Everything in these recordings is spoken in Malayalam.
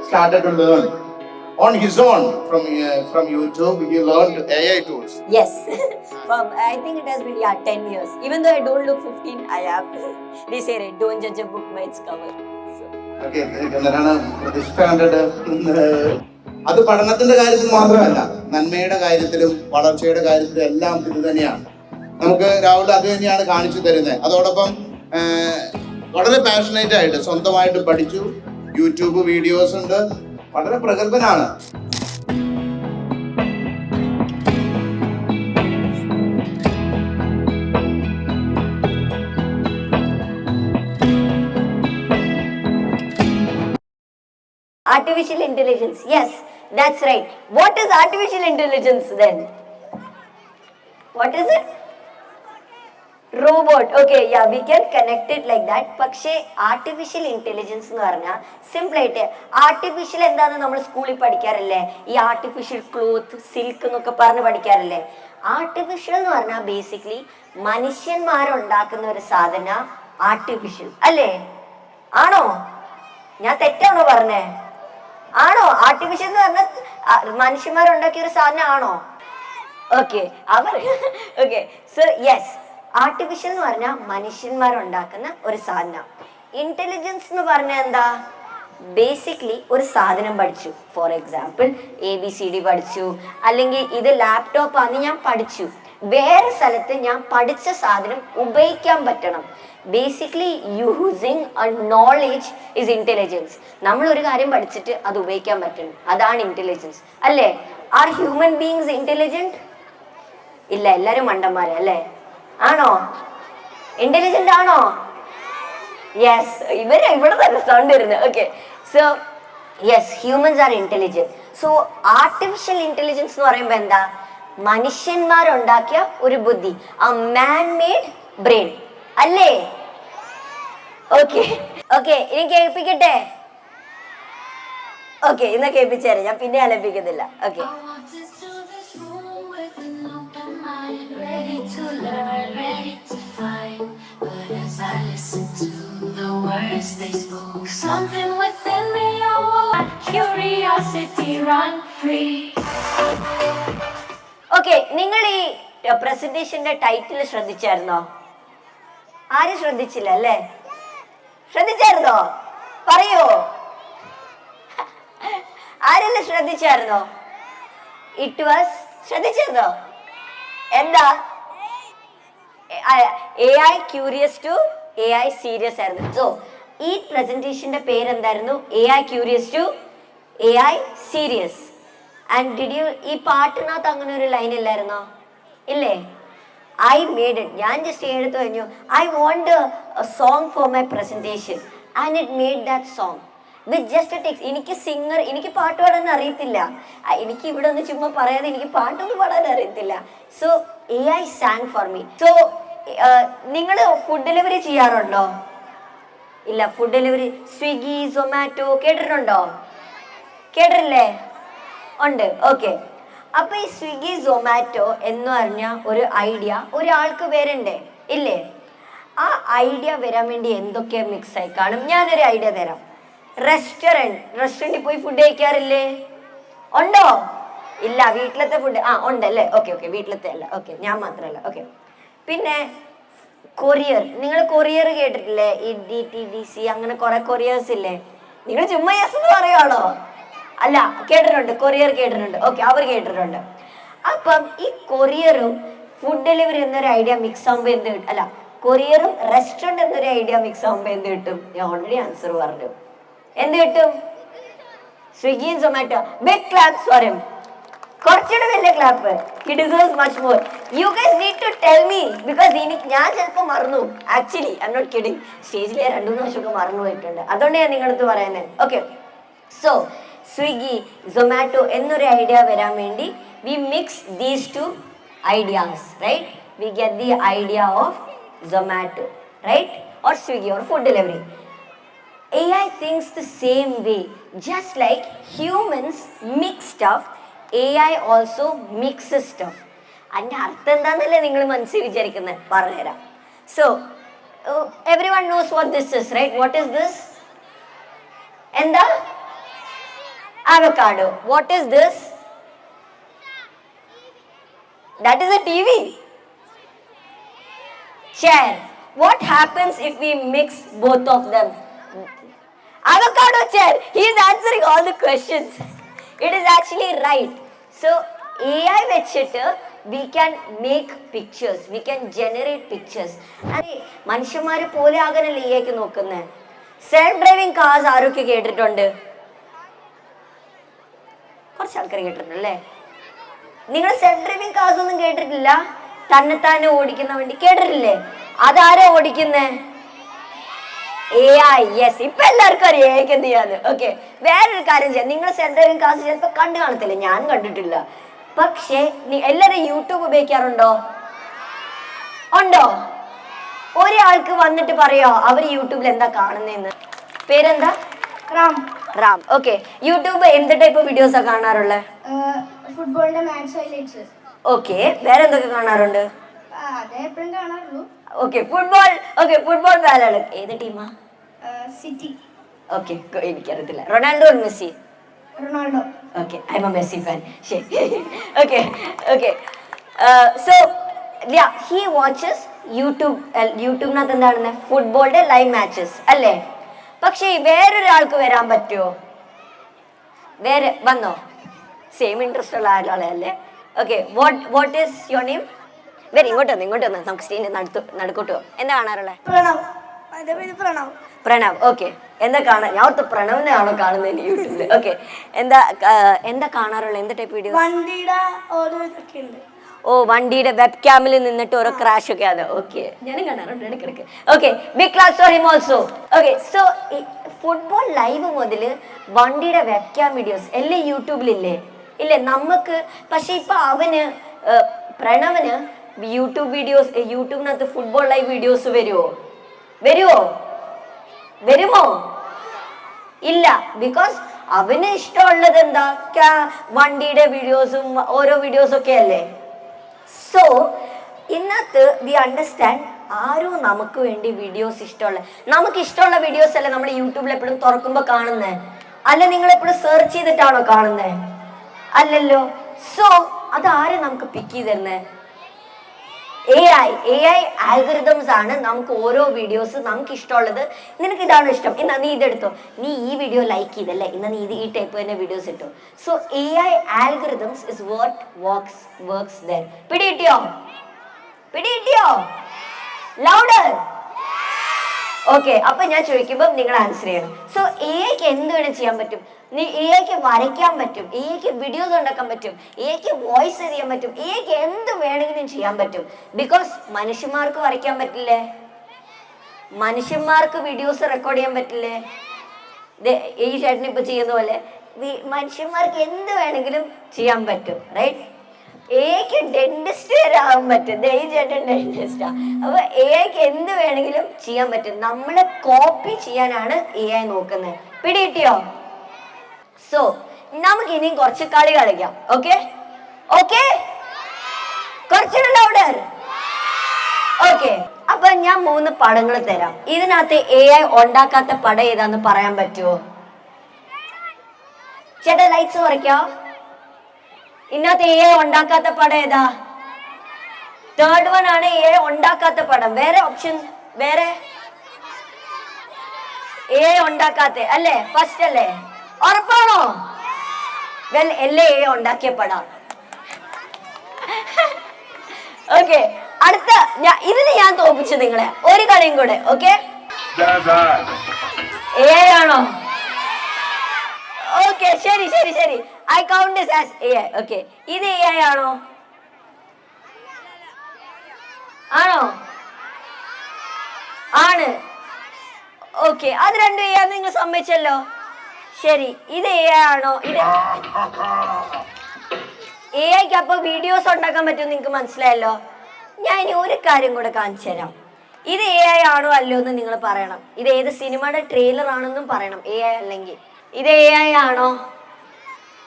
started to learn on his own from YouTube. He learned AI tools. Yes. I think it has been 10 years. Even though I don't look 15, I am. They say, right, don't judge a book by its cover. Okay, എന്താണ് പ്രതിഷ്ഠ കണ്ടിട്ട് അത് പഠനത്തിന്റെ കാര്യത്തിൽ മാത്രമല്ല, നന്മയുടെ കാര്യത്തിലും വളർച്ചയുടെ കാര്യത്തിലും എല്ലാം ഇത് തന്നെയാണ്. നമുക്ക് രാഹുൽ അത് തന്നെയാണ് കാണിച്ചു തരുന്നത്. അതോടൊപ്പം വളരെ പാഷനേറ്റ് ആയിട്ട് സ്വന്തമായിട്ട് പഠിച്ചു. യൂട്യൂബ് വീഡിയോസ് ഉണ്ട്. വളരെ പ്രഗത്ഭനാണ്. Artificial intelligence. Yes, that's right. What is artificial intelligence then? What is it? Robot. Okay, yeah, we can connect it like that. പക്ഷേ ആർട്ടിഫിഷ്യൽ ഇൻ്റലിജൻസ് എന്ന് പറഞ്ഞാൽ സിമ്പിൾ ആയിട്ട് ആർട്ടിഫിഷ്യൽ എന്താണെന്ന് നമ്മൾ സ്കൂളിൽ പഠിക്കാറില്ലേ? ഈ ആർട്ടിഫിഷ്യൽ ക്ലോത്ത്, സിൽക്ക് എന്നൊക്കെ പറഞ്ഞ് പഠിക്കാറില്ലേ? ആർട്ടിഫിഷ്യൽ എന്ന് പറഞ്ഞാൽ ബേസിക്കലി മനുഷ്യന്മാരുണ്ടാക്കുന്ന ഒരു സാധന ആർട്ടിഫിഷ്യൽ അല്ലേ? ആണോ? ഞാൻ തെറ്റാണോ പറഞ്ഞേ? ആണോ? ആർട്ടിഫിഷ്യൽ എന്ന് പറഞ്ഞാൽ മനുഷ്യന്മാരുണ്ടാക്കിയ ഒരു സാധനം ആണോ? Okay, okay. So yes, artificial എന്ന് പറഞ്ഞാൽ മനുഷ്യന്മാരുണ്ടാക്കുന്ന ഒരു സാധനം. ഇന്റലിജൻസ് എന്ന് പറഞ്ഞാൽ എന്താ? ബേസിക്കലി ഒരു സാധനം പഠിച്ചു. ഫോർ എക്സാമ്പിൾ ABCD പഠിച്ചു, അല്ലെങ്കിൽ ഇത് ലാപ്ടോപ്പ് ആണ് ഞാൻ പഠിച്ചു. വേറെ സ്ഥലത്ത് ഞാൻ പഠിച്ച സാധനം ഉപയോഗിക്കാൻ പറ്റണം. Basically using A knowledge is intelligence. നമ്മൾ ഒരു കാര്യം പഠിച്ചിട്ട് അത് ഉപയോഗിക്കാൻ പറ്റണം, അതാണ് ഇന്റലിജൻസ് അല്ലേ? Are human beings intelligent? ഇല്ല, എല്ലാരും മണ്ടന്മാരെ അല്ലേ? ആണോ? ഇന്റലിജന്റ് ആണോ? യെസ്, ഇവിടെ തന്നെ സൗണ്ട് വരുന്നത്. Okay, so yes, humans are intelligent. So artificial intelligence എന്ന് പറയുമ്പോൾ എന്താ? മനുഷ്യന്മാരുണ്ടാക്കിയ ഒരു ബുദ്ധി, ആ മാൻ മെയ്ഡ് ബ്രെയിൻ അല്ലേ? ഓക്കെ ഓക്കെ, ഇനി കേൾപ്പിക്കട്ടെ? ഓക്കെ, ഇന്ന് കേൾപ്പിച്ചേരാം, ഞാൻ പിന്നെ ആലപിക്കുന്നില്ല. Okay, something within me, oh, curiosity run free. Okay, നിങ്ങൾ ഈ പ്രസന്റേഷന്റെ ടൈറ്റിൽ ശ്രദ്ധിച്ചായിരുന്നോ? ആരും ശ്രദ്ധിച്ചില്ല അല്ലേ? ശ്രദ്ധിച്ചായിരുന്നോ? പറയൂ, ആരെല്ലാം ശ്രദ്ധിച്ചായിരുന്നോ? ഇറ്റ് വാസ്, ശ്രദ്ധിച്ചിരുന്നോ? എന്താ? AI curious to AI serious ആയിരുന്നു. സോ ഈ പ്രസന്റേഷന്റെ പേരെന്തായിരുന്നു? AI curious to AI serious. And did you, ഈ പാട്ടിനകത്ത് അങ്ങനെ ഒരു ലൈൻ ഇല്ലായിരുന്നോ? ഇല്ലേ? I made it. ഞാൻ ജസ്റ്റ് എടുത്തു കഴിഞ്ഞു, I want a song for my presentation and it made that song with just a text. എനിക്ക് പാട്ട് പാടാൻ അറിയത്തില്ല. എനിക്ക് ഇവിടെ ഒന്ന് ചുമ്മാ പറയാതെ എനിക്ക് പാട്ടൊന്നും പാടാൻ അറിയത്തില്ല. So AI sang for me. So നിങ്ങൾ ഫുഡ് ഡെലിവറി ചെയ്യാറുണ്ടോ? ഇല്ല, ഫുഡ് ഡെലിവറി സ്വിഗ്ഗി, സൊമാറ്റോ കേട്ടിട്ടുണ്ടോ? കേട്ടിട്ടില്ലേ? ഉണ്ട്. ഓക്കെ, അപ്പൊ ഈ സ്വിഗ്ഗി, സൊമാറ്റോ എന്ന് പറഞ്ഞ ഒരു ഐഡിയ ഒരാൾക്ക് വരണ്ടേ? ഇല്ലേ? ആ ഐഡിയ വരാൻ വേണ്ടി എന്തൊക്കെ മിക്സ് ആയി കാണും? ഞാനൊരു ഐഡിയ തരാം. റെസ്റ്റോറൻറ്റിൽ പോയി ഫുഡ് കഴിക്കാറില്ലേ? ഉണ്ടോ? ഇല്ല, വീട്ടിലത്തെ ഫുഡ് ഉണ്ടല്ലേ? ഓക്കെ ഓക്കെ, വീട്ടിലത്തെ അല്ല. ഓക്കെ, ഞാൻ മാത്രമല്ല. ഓക്കെ, പിന്നെ കൊറിയർ, നിങ്ങൾ കൊറിയർ കേട്ടിട്ടില്ലേ? ഈ DTDC അങ്ങനെ കുറെ കൊറിയേഴ്സ് ഇല്ലേ? നിങ്ങൾ ചുമ്മാ യെസ് എന്ന് പറയുവാണോ? അല്ല, കേട്ടിട്ടുണ്ട്, കൊറിയർ കേട്ടിട്ടുണ്ട്. ഓക്കെ, അവർ കേട്ടിട്ടുണ്ട്. അപ്പം ഈ കൊറിയറും ഫുഡ് ഡെലിവറി എന്നൊരു ഐഡിയ മിക്സ് ആകുമ്പോൾ എന്ത് കിട്ടും? അല്ല, കൊറിയറും റെസ്റ്റോറൻറ്റ് എന്നൊരു ഐഡിയ മിക്സ് ആകുമ്പോൾ എന്ത് കിട്ടും? ഞാൻ ഓൾറെഡി ആൻസർ പറഞ്ഞു. എന്ത് കിട്ടും? സ്വിഗ്ഗിയും Zomato. Big claps for him. കുറച്ചുകൂടെ വലിയ clap. He deserves much more. You guys need to tell me, because ഞാൻ ചിലപ്പോൾ മറന്നു. Actually I am not kidding. സ്റ്റേജിൽ 2-3 പ്രാവശ്യമൊക്കെ മറന്നു പോയിട്ടുണ്ട്. അതുകൊണ്ട് ഞാൻ നിങ്ങളടുത്ത് പറയുന്നത്. ഓക്കെ, സോ സ്വിഗ്ഗി, സൊമാറ്റോ എന്നൊരു ഐഡിയ വരാൻ വേണ്ടി we mix these two ideas, right? We get the idea of Zomato, right? Or Swiggy or food delivery. AI thinks the same way. Just like humans mix stuff, AI also mixes stuff. അതിൻ്റെ അർത്ഥം എന്താണെന്നല്ലേ നിങ്ങൾ മനസ്സിൽ വിചാരിക്കുന്നത്? പറഞ്ഞുതരാം. So everyone knows what this is, right? What is this? എന്താ? Avocado. What is this? That is a TV. Chair. What happens if we mix both of them? Avocado chair. He is answering all the questions. It is actually right. So AI വെച്ചിട്ട് we can make pictures. We can generate pictures. അതെ, മനുഷ്യന്മാരെ പോലെ ആകാനല്ലേ AI നോക്കുന്നത്. സെൽഫ് ഡ്രൈവിംഗ് കാർസ് ആരൊക്കെ കേട്ടിട്ടുണ്ട്? കുറച്ച് ആൾക്കാർ കേട്ടിട്ടുണ്ട് അല്ലേ? നിങ്ങൾ സെൽഫ് ഡ്രൈവിംഗ് കാർസ് ഒന്നും കേട്ടിട്ടില്ല? തന്നെത്താനെ ഓടിക്കുന്ന വണ്ടി കേട്ടിട്ടില്ലേ? അതാരാ ഓടിക്കുന്നേ? AI. യെസ്, ഇപ്പൊ എല്ലാവർക്കും അറിയാം AI എന്ത് ചെയ്യാന്ന്. ഓക്കെ, വേറൊരു കാര്യം ചെയ്യാം. നിങ്ങൾ സെൽഫ് ഡ്രൈവിംഗ് കാർസ് ചിലപ്പോൾ കണ്ടു കാണത്തില്ല, ഞാൻ കണ്ടിട്ടില്ല. പക്ഷേ എല്ലാവരും യൂട്യൂബ് ഉപയോഗിക്കാറുണ്ടോ? ഉണ്ടോ? ഒരാൾക്ക് വന്നിട്ട് പറയോ അവർ യൂട്യൂബിൽ എന്താ കാണുന്നതെന്ന്? പേരെന്താ? റാം. ഓക്കെ, യൂട്യൂബ് എന്ത് ടൈപ്പ് വീഡിയോസാ കാണാറുള്ളത്? ഫുട്ബോളിന്റെ മാച്ച് ഹൈലൈറ്റ്സ്. ഓക്കെ, വേറെ എന്തൊക്കെ കാണാറുണ്ട്? അതേ എപ്പോഴും കാണാറുള്ളൂ. ഓക്കെ, ഫുട്ബോൾ ഫാനാണ്. ഏത് ടീമാ? സിറ്റി. ഓക്കെ, എനിക്കറിയത്തില്ല. Ronaldo Messi? Ronaldo. Okay, I M A Messi fan. ശരി. ഓക്കെ. സോ ഹി വാച്ചസ് യൂട്യൂബിനകത്ത് എന്താണ്? ഫുട്ബോളിന്റെ ലൈവ് മാച്ചസ് അല്ലേ? പക്ഷേ വേറൊരാൾക്ക് വരാൻ പറ്റുമോ? വേറെ വന്നോ? സെയിം ഇൻട്രസ്റ്റ് ഉള്ള ആളെ അല്ലേ? Okay, what is your name? ഇങ്ങോട്ട് വന്ന് നമുക്ക് സ്ക്രീനിൽ നടുക്കോട്ട് പോകാം. എന്താ കാണാറുള്ളത്? പ്രണവ്. ഓക്കെ, എന്താ കാണാൻ? ഞാൻ ഓർത്ത് പ്രണവിനെയാണോ കാണുന്നത് യൂട്യൂബില്? ഓക്കെ, എന്താ കാണാറുള്ളത്? എന്ത് ടൈപ്പ് വീഡിയോ? വണ്ടിയുടെ ഓരോ ഇതൊക്കെ ഉണ്ട്. ഓ, വണ്ടിയുടെ വെബ് ക്യാമിൽ നിന്നിട്ട് ഓരോ ക്രാഷ് ഒക്കെ ആണ്. ഓക്കെ, ഞാനും കാണാറുണ്ട് ഇടയ്ക്കിടയ്ക്ക്. Okay, big class for him also. Okay, so football live മുതൽ വണ്ടിയുടെ വെബ് ക്യാം വീഡിയോസ് എല്ലാം യൂട്യൂബിലില്ലേ? ഇല്ലേ നമുക്ക്. പക്ഷെ ഇപ്പൊ പ്രണവന് യൂട്യൂബിനകത്ത് ഫുട്ബോൾ ലൈവ് വീഡിയോസ് വരുമോ? ഇല്ല. ബിക്കോസ് അവന് ഇഷ്ടമുള്ളത് എന്താ? വണ്ടിയുടെ വീഡിയോസും ഓരോ വീഡിയോസും ഒക്കെ അല്ലേ? സോ ഇന്നത്തെ വി അണ്ടർസ്റ്റാൻഡ് ആരോ നമുക്ക് വേണ്ടി വീഡിയോസ് നമുക്ക് ഇഷ്ടമുള്ള വീഡിയോസ് അല്ലേ നമ്മൾ യൂട്യൂബിൽ എപ്പോഴും തുറക്കുമ്പോൾ കാണുന്നേ? അല്ല, നിങ്ങൾ എപ്പോഴും സെർച്ച് ചെയ്തിട്ടാണോ കാണുന്നേ? അല്ലല്ലോ. സോ അതാരെ നമുക്ക് പിക്ക് ചെയ്ത് തരുന്നേ? AI ആൽഗരിതംസ് ആണ് നമുക്ക് ഓരോ വീഡിയോസ് നമുക്ക് ഇഷ്ടമുള്ളത്. നിനക്ക് ഇതാണ് ഇഷ്ടം, ഇന്നാ നീ ഇതെടുത്തോ. നീ ഈ വീഡിയോ ലൈക്ക് ചെയ്തല്ലേ, ഇന്നാ നീ ഈ ടൈപ്പ് തന്നെ വീഡിയോസ് ഇട്ടോ. So AI algorithms is what works then. പിടികിട്ടിയോ? ലൗഡർ. ഓക്കെ, അപ്പൊ ഞാൻ ചോദിക്കുമ്പോൾ നിങ്ങൾ ആൻസർ ചെയ്യണം. സോ AI എന്ത് വേണം ചെയ്യാൻ പറ്റും? AI വരയ്ക്കാൻ പറ്റും, AI വീഡിയോസ് ഉണ്ടാക്കാൻ പറ്റും, AI വോയിസ് ചെയ്യാൻ പറ്റും, AI എന്ത് വേണമെങ്കിലും ചെയ്യാൻ പറ്റും. ബിക്കോസ് മനുഷ്യന്മാർക്ക് വരയ്ക്കാൻ പറ്റില്ലേ? മനുഷ്യന്മാർക്ക് വീഡിയോസ് റെക്കോർഡ് ചെയ്യാൻ പറ്റില്ലേ? ഈ ചേട്ടൻ ഇപ്പൊ ചെയ്യുന്ന പോലെ മനുഷ്യന്മാർക്ക് എന്ത് വേണമെങ്കിലും ചെയ്യാൻ പറ്റും, റൈറ്റ്? AI ഡെന്റിസ്റ്റ് വരെ ആവാൻ പറ്റും. ഈ ചേട്ടൻ ഡെന്റിസ്റ്റാ. അപ്പൊ AI എന്ത് വേണമെങ്കിലും ചെയ്യാൻ പറ്റും. നമ്മളെ കോപ്പി ചെയ്യാനാണ് AI നോക്കുന്നത്. പിടികിട്ടിയോ? സോ നമുക്ക് ഇനിയും കുറച്ച് കളി കളിക്കാം. ഓക്കെ, കുറച്ചുകൂടെ ലൗഡർ. ഓക്കെ, അപ്പൊ ഞാൻ 3 പടങ്ങൾ തരാം. ഇതിനകത്ത് AI ഉണ്ടാക്കാത്ത പടം ഏതാന്ന് പറയാൻ പറ്റുമോ? ചേട്ടാ ലൈറ്റ്സ് കുറയ്ക്കോ? ഇതിനകത്ത് AI ഉണ്ടാക്കാത്ത പടം ഏതാ? തേർഡ് വൺ ആണ് AI ഉണ്ടാക്കാത്ത പടം. വേറെ ഓപ്ഷൻ AI ഉണ്ടാക്കാത്ത അല്ലേ? ഫസ്റ്റ് അല്ലേ? ഉറപ്പാണോ? AI ഉണ്ടാക്കിയ പടം. ഓക്കെ, അടുത്ത ഇതിന് ഞാൻ തോപ്പിച്ചു നിങ്ങളെ. ഒരു കളിയും കൂടെ. ഓക്കെ, AI ആണോ? ഓക്കെ, ശരി. I count this as AI. Okay, ഇത് AI ആണോ? ആണ്. ഓക്കെ, അത് രണ്ടും AI നിങ്ങൾ സമ്മതിച്ചല്ലോ. ശരി, ഇത് AI ആണോ? ഇത് AIക്ക് അപ്പൊ വീഡിയോസ് ഉണ്ടാക്കാൻ പറ്റും. നിങ്ങൾക്ക് മനസ്സിലായല്ലോ. ഞാൻ ഇനി ഒരു കാര്യം കൂടെ കാണിച്ചു തരാം. ഇത് AI ആണോ അല്ലോ എന്ന് നിങ്ങൾ പറയണം. ഇത് ഏത് സിനിമയുടെ ട്രെയിലർ ആണെന്നും പറയണം. AI അല്ലെങ്കിൽ ഇത് AI ആണോ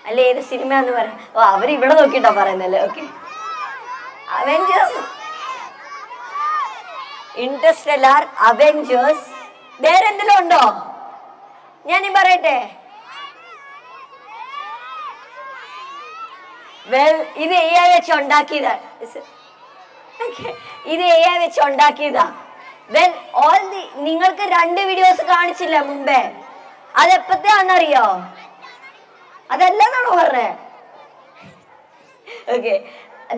അല്ല ഏത് സിനിമ എന്ന് പറയാം. ഓ, അവരിവിടെ നോക്കിട്ടാ പറയുന്നല്ലേ. Okay, Avengers, Interstellar, Avengers. വേറെ എന്തെങ്കിലും ഉണ്ടോ? ഞാൻ പറയട്ടെ. ഇത് AI വെച്ച് ഉണ്ടാക്കിയതാ. ഇത് AI വെച്ച് ഉണ്ടാക്കിയതാ. നിങ്ങൾക്ക് 2 വീഡിയോസ് കാണിച്ചില്ല മുമ്പേ, അതെപ്പത്താന്നറിയോ? അതല്ലെന്നാണോ പറഞ്ഞേ? ഓക്കെ,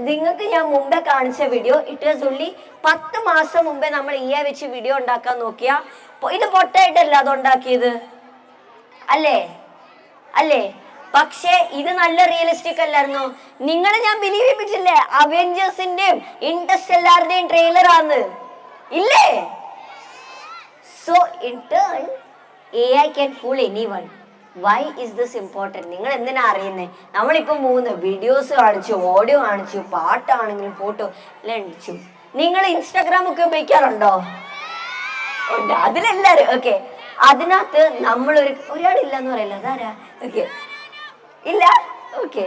നിങ്ങൾക്ക് ഞാൻ മുമ്പേ കാണിച്ച വീഡിയോ ഇറ്റ് വാസ് ഓൺലി 10 മാസം മുമ്പേ നമ്മൾ AI വെച്ച് വീഡിയോ ഉണ്ടാക്കാൻ നോക്കിയ. ഇത് പൊട്ടായിട്ടല്ല അത് ഉണ്ടാക്കിയത്, അല്ലേ? അല്ലേ? പക്ഷേ ഇത് നല്ല റിയലിസ്റ്റിക് അല്ലായിരുന്നോ? നിങ്ങൾ ഞാൻ ബിലീവിപ്പിച്ചില്ലേ അവെഞ്ചേഴ്സിന്റെയും ഇന്റർസ്റ്റെല്ലാറിന്റെയും ട്രെയിലർ ആണ്, ഇല്ലേ? So in turn AI can fool anyone. Why is this important? നിങ്ങൾ എന്തിനാ അറിയുന്നേ? നമ്മളിപ്പോ 3 വീഡിയോസ് കാണിച്ചു, ഓഡിയോ കാണിച്ചു, പാട്ടാണെങ്കിലും ഫോട്ടോ എല്ലാം അടിച്ചു. നിങ്ങൾ ഇൻസ്റ്റാഗ്രാം ഒക്കെ ഉപയോഗിക്കാറുണ്ടോ? ഉണ്ട്, അതിലെല്ലാരും. ഓക്കെ, അതിനകത്ത് നമ്മളൊരു ഒരാളില്ലെന്ന് പറയില്ല, അതാരാ? ഓക്കെ, ഇല്ല. ഓക്കെ,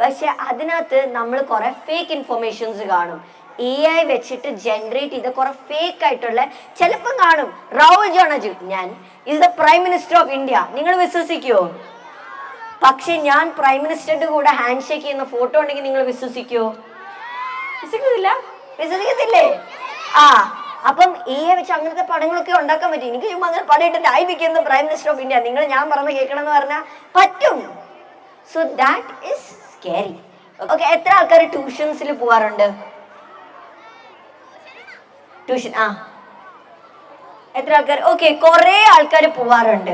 പക്ഷെ അതിനകത്ത് നമ്മൾ കുറെ ഫേക്ക് ഇൻഫർമേഷൻസ് കാണും. AI വെച്ചിട്ട് ജനറേറ്റ് ചെയ്ത കുറെ ഫേക്ക് ആയിട്ടുള്ള ചിലപ്പം കാണും. രാഹുൽ ജോണജു ഞാൻ is the prime minister of India, നിങ്ങൾ വിശ്വസിക്കുവോ? പക്ഷെ ഞാൻ പ്രൈം മിനിസ്റ്ററുടെ കൂടെ ഹാൻഡ് ഷേക്ക് ചെയ്യുന്ന ഫോട്ടോ ഉണ്ടെങ്കിൽ നിങ്ങൾ വിശ്വസിക്കുവോ? വിശ്വസിക്കുന്നില്ല, വിശ്വസിക്കത്തില്ലേ? അപ്പം AI വെച്ച് അങ്ങനത്തെ പടങ്ങളൊക്കെ ഉണ്ടാക്കാൻ പറ്റും. എനിക്ക് ചുമ്മാ അങ്ങനെ പടം ഇട്ടിട്ട് I become the prime minister of India, നിങ്ങൾ ഞാൻ പറഞ്ഞ കേൾക്കണം എന്ന് പറഞ്ഞാൽ പറ്റും. So that is scary. Okay, എത്ര ആൾക്കാർ ട്യൂഷൻസിൽ പോവാറുണ്ട്? ട്യൂഷൻ എത്ര ആൾക്കാർ? ഓക്കെ, കുറെ ആൾക്കാർ പോവാറുണ്ട്.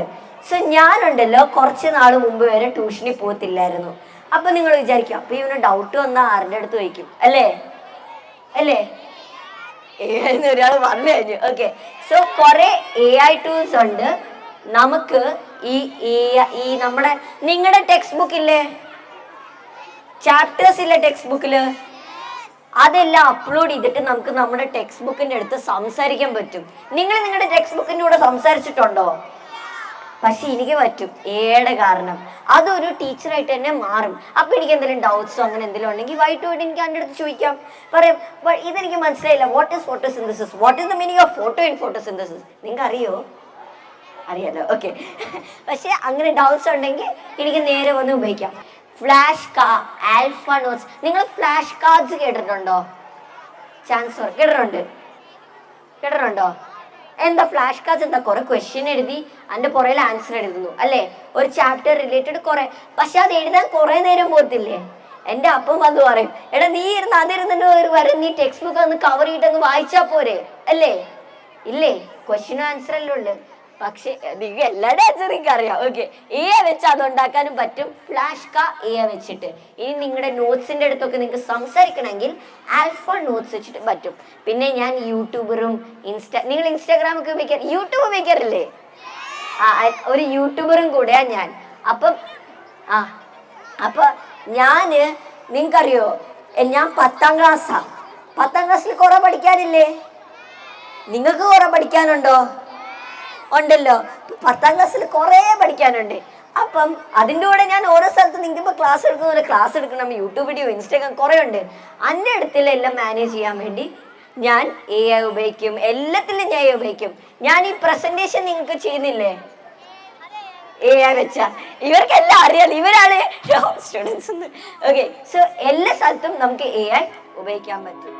സോ ഞാനുണ്ടല്ലോ കുറച്ച് നാൾ മുമ്പ് വരെ ട്യൂഷനിൽ പോകത്തില്ലായിരുന്നു. അപ്പൊ നിങ്ങൾ വിചാരിക്കും അപ്പൊ ഇവന് ഡൗട്ട് വന്നാൽ ആരുടെ അടുത്ത് വയ്ക്കും, അല്ലേ? അല്ലേ? ഒരാൾ പറഞ്ഞു കഴിഞ്ഞു. ഓക്കെ, സോ കുറെ AI ടൂൾസ് ഉണ്ട്. നമുക്ക് ഈ നമ്മുടെ നിങ്ങളുടെ ടെക്സ്റ്റ് ബുക്ക് ഇല്ലേ, ചാപ്റ്റേഴ്സ് ഇല്ലേ ടെക്സ്റ്റ് ബുക്കില്, അതെല്ലാം അപ്ലോഡ് ചെയ്തിട്ട് നമുക്ക് നമ്മുടെ ടെക്സ്റ്റ് ബുക്കിന്റെ അടുത്ത് സംസാരിക്കാൻ പറ്റും. നിങ്ങൾ നിങ്ങളുടെ ടെക്സ്റ്റ് ബുക്കിന്റെ കൂടെ സംസാരിച്ചിട്ടുണ്ടോ? പക്ഷെ എനിക്ക് പറ്റും, ഏടെ കാരണം അതൊരു ടീച്ചറായിട്ട് തന്നെ മാറും. അപ്പൊ എനിക്ക് എന്തെങ്കിലും ഡൗട്ട്സോ അങ്ങനെ എന്തെങ്കിലും ഉണ്ടെങ്കിൽ വൈറ്റ് ബോർഡ് എനിക്ക് അതിൻ്റെ അടുത്ത് ചോദിക്കാം, പറയും ഇതെനിക്ക് മനസ്സിലായില്ല, what is photosynthesis, what is the meaning of photo in photosynthesis, നിങ്ങൾക്ക് അറിയോ? അറിയാലോ. ഓക്കെ, പക്ഷെ അങ്ങനെ ഡൗട്ട്സ് ഉണ്ടെങ്കിൽ എനിക്ക് നേരെ വന്ന് ഉപയോഗിക്കാം. ഫ്ലാഷ് ആൽഫ നോട്ട്സ്, നിങ്ങൾ ഫ്ലാഷ് കാർഡ്സ് കേട്ടിട്ടുണ്ടോ? ചാൻസർ കേട്ടിട്ടുണ്ടോ? എന്താ ഫ്ലാഷ് കാർഡ്സ്? എന്താ കുറെ ക്വസ്റ്റ്യൻ എഴുതി അതിന്റെ പുറകിൽ ആൻസർ എഴുതുന്നു, അല്ലേ? ഒരു ചാപ്റ്റർ റിലേറ്റഡ് കുറെ, പക്ഷെ അത് എഴുതാൻ കുറെ നേരം പോകത്തില്ലേ? എന്റെ അപ്പം വന്ന് പറയും, എടാ നീ ഇരുന്ന് അതിരുന്നിട്ട് വരെ നീ ടെക്സ്റ്റ് ബുക്ക് ഒന്ന് കവർ ചെയ്തിട്ടൊന്ന് വായിച്ചാ പോരെ, അല്ലേ? ഇല്ലേ? ക്വസ്റ്റ്യനും ആൻസർ അല്ലേ ഉള്ളു. പക്ഷെ നിങ്ങൾക്ക് എല്ലാവരുടെ ആൻസർ നിങ്ങൾക്ക് അറിയാം. ഓക്കെ, AI വെച്ച് അത് ഉണ്ടാക്കാനും പറ്റും, ഫ്ലാഷ് AI വെച്ചിട്ട്. ഇനി നിങ്ങളുടെ നോട്ട്സിന്റെ അടുത്തൊക്കെ നിങ്ങൾക്ക് സംസാരിക്കണമെങ്കിൽ ആൽഫ നോട്ട്സ് വെച്ചിട്ട് പറ്റും. പിന്നെ ഞാൻ യൂട്യൂബറും നിങ്ങൾ ഇൻസ്റ്റാഗ്രാം ഒക്കെ ഉപയോഗിക്കാൻ, യൂട്യൂബ് ഉപയോഗിക്കാറില്ലേ? ഒരു യൂട്യൂബറും കൂടെയാ ഞാൻ. അപ്പം ഞാന് നിങ്ങൾക്കറിയോ, ഞാൻ 10ാം ക്ലാസ്സാ. 10ാം ക്ലാസ്സിൽ കുറെ പഠിക്കാനില്ലേ? നിങ്ങൾക്ക് കുറെ പഠിക്കാനുണ്ടോ? ഉണ്ടല്ലോ. 10ാം ക്ലാസ്സിൽ കുറെ പഠിക്കാനുണ്ട്. അപ്പം അതിൻ്റെ കൂടെ ഞാൻ ഓരോ സ്ഥലത്ത് നിങ്ങൾക്ക് ക്ലാസ് എടുക്കുന്ന ക്ലാസ് എടുക്കണം, യൂട്യൂബ് വീഡിയോ, ഇൻസ്റ്റാഗ്രാം കുറെ ഉണ്ട്. എൻ്റെ അടുത്തിലെല്ലാം മാനേജ് ചെയ്യാൻ വേണ്ടി ഞാൻ AI ഉപയോഗിക്കും, എല്ലാത്തിലും ഞാൻ AI ഉപയോഗിക്കും. ഞാൻ ഈ പ്രസന്റേഷൻ നിങ്ങൾക്ക് ചെയ്യുന്നില്ലേ AI വെച്ചാ? ഇവർക്കെല്ലാം അറിയാലോ, ഇവരാണ് സ്റ്റുഡൻസ്. ഓക്കെ, സോ എല്ലാ സ്ഥലത്തും നമുക്ക് AI ഉപയോഗിക്കാൻ പറ്റും.